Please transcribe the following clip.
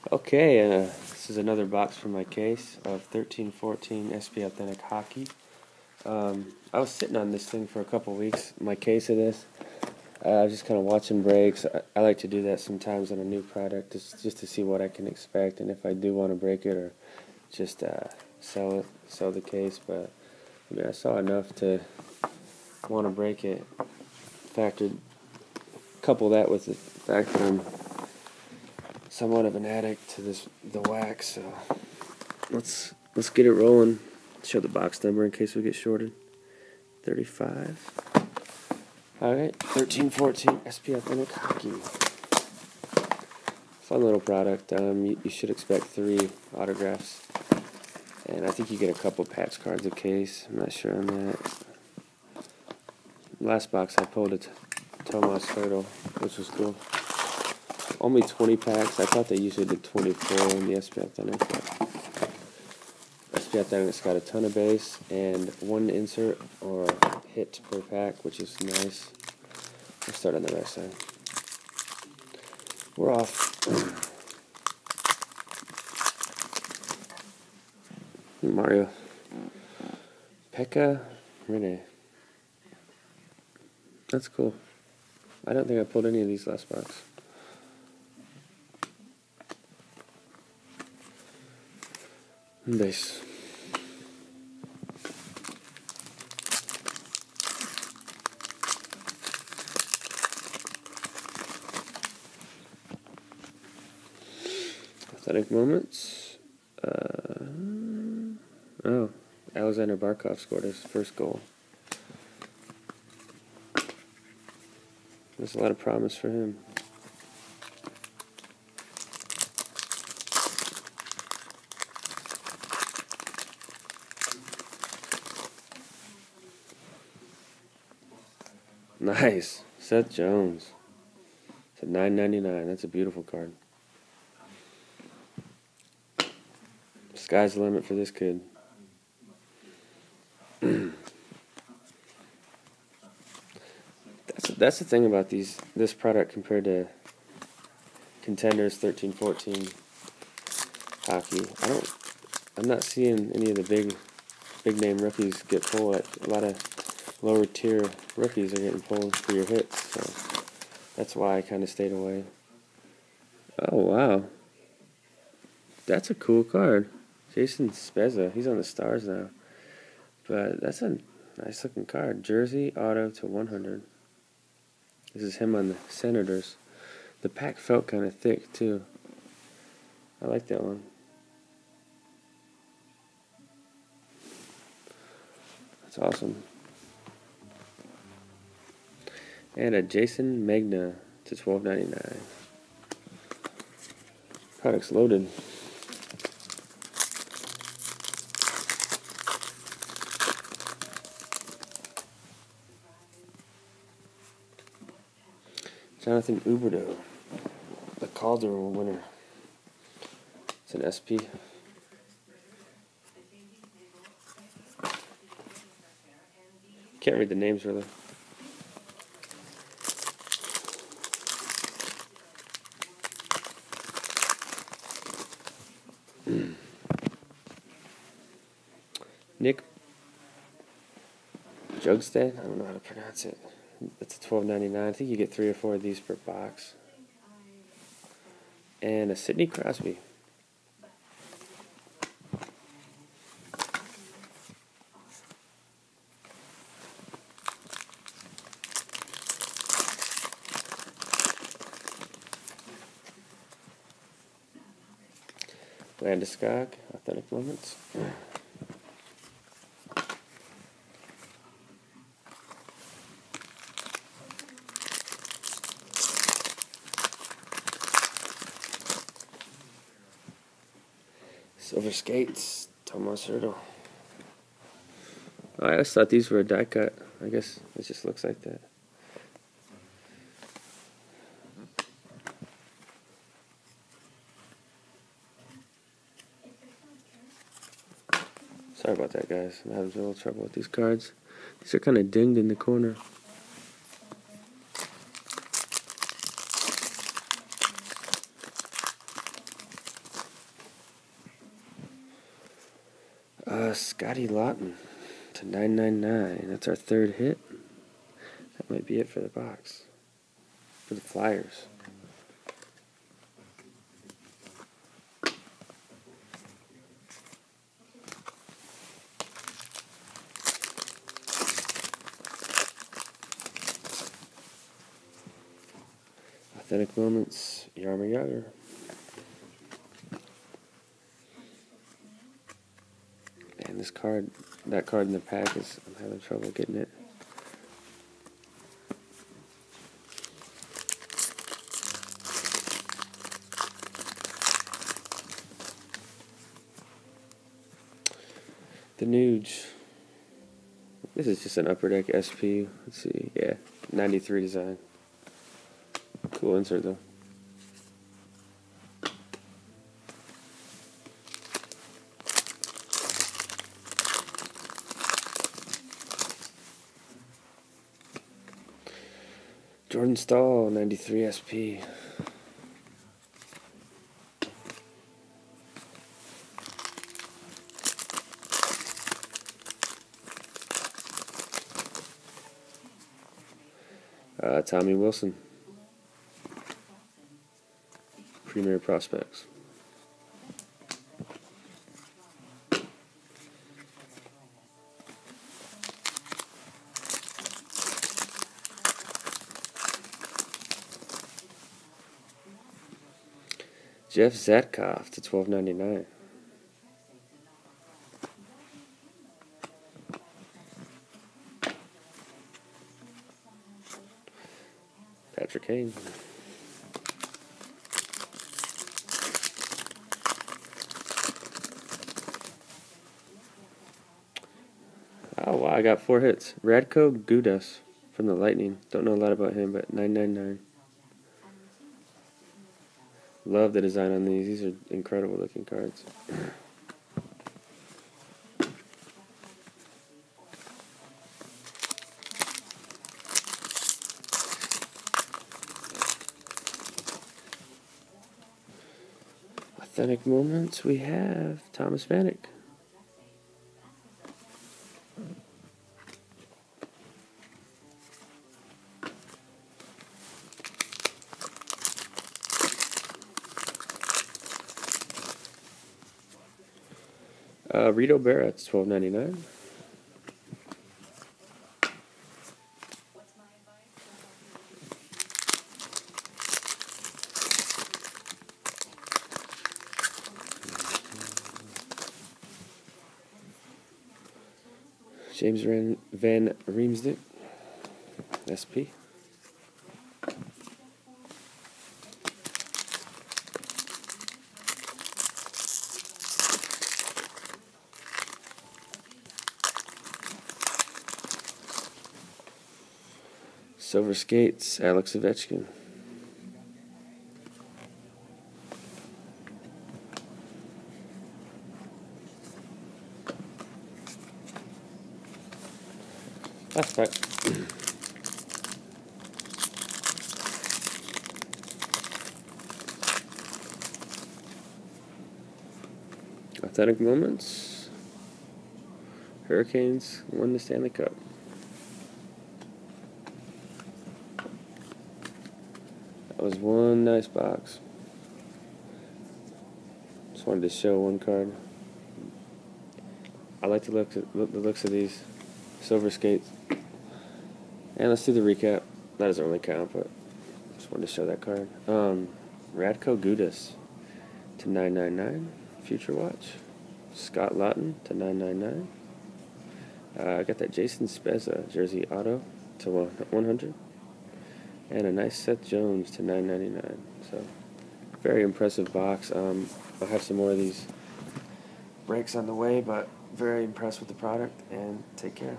Okay, this is another box from my case of 1314 SP Authentic Hockey. I was sitting on this thing for a couple weeks, my case of this. I was just kind of watching breaks. I like to do that sometimes on a new product, just to see what I can expect, and if I do want to break it or just sell the case. But I mean, I saw enough to want to break it. Couple that with the fact that I'm somewhat of an addict to the wax, so let's get it rolling. Show the box number in case we get shorted. 35. Alright, 1314 SP Authentic Hockey. Fun little product. You should expect 3 autographs, and I think you get a couple patch cards a case. I'm not sure on that. Last box I pulled a Tomas Hertl, which was cool. Only 20 packs. I thought they usually did 24 in the SP Authentic. SP Authentic's got a ton of base and 1 insert or hit per pack, which is nice. Let's start on the right side. We're off. Mario. Pekka Rinne. That's cool. I don't think I pulled any of these last box. Base. Athletic Moments. Oh, Alexander Barkov scored his first goal. There's a lot of promise for him. Nice. Seth Jones. It's a $9.99. That's a beautiful card. Sky's the limit for this kid. That's the thing about this product compared to Contenders 1314 Hockey. I'm not seeing any of the big name rookies get pulled. A lot of lower tier rookies are getting pulled for your hits, so that's why I kind of stayed away. Oh wow, that's a cool card. Jason Spezza, he's on the Stars now, but that's a nice looking card. Jersey auto to 100. This is him on the Senators. The pack felt kind of thick too. I like that one. That's awesome. And a Jason Magna to $12.99. Product's loaded. Jonathan Huberdeau, the Calder winner. It's an SP. Can't read the names really. Nick Jugstad, I don't know how to pronounce it. That's a $12.99. I think you get 3 or 4 of these per box. And a Sidney Crosby. Landeskog, Authentic Moments. Silver Skates, Tomas Hertl. I always thought these were a die cut. I guess it just looks like that. Sorry about that, guys. I'm having a little trouble with these cards. These are kind of dinged in the corner. Scotty Lawton to 999. That's our third hit. That might be it for the box. For the Flyers. Authentic Moments, Jaromir Jagr. And this card, that card in the pack is, I'm having trouble getting it. The Nuge. This is just an Upper Deck SP. Let's see, yeah, 93 design. Cool insert though. Jordan Staal, 93 SP. Tommy Wilson. Premier Prospects. Jeff Zatkoff to 12.99. Patrick Kane. Oh wow, I got 4 hits. Radko Gudas from the Lightning. Don't know a lot about him, but 999. Love the design on these. These are incredible looking cards. Authentic Moments, we have Thomas Vanek. Rito Berra, it's $12.99. James Van Riemsdyk, SP. Silver Skates, Alex Ovechkin. That's fine. Authentic Moments. Hurricanes won the Stanley Cup. That was one nice box. Just wanted to show one card. I like the looks of these Silver Skates. And let's do the recap. That doesn't really count, but just wanted to show that card. Radko Gudas to 999. Future Watch. Scott Lawton to 999. I got that Jason Spezza jersey auto to 100. And a nice Seth Jones to 999. So, very impressive box. I'll have some more of these breaks on the way, but very impressed with the product, and take care.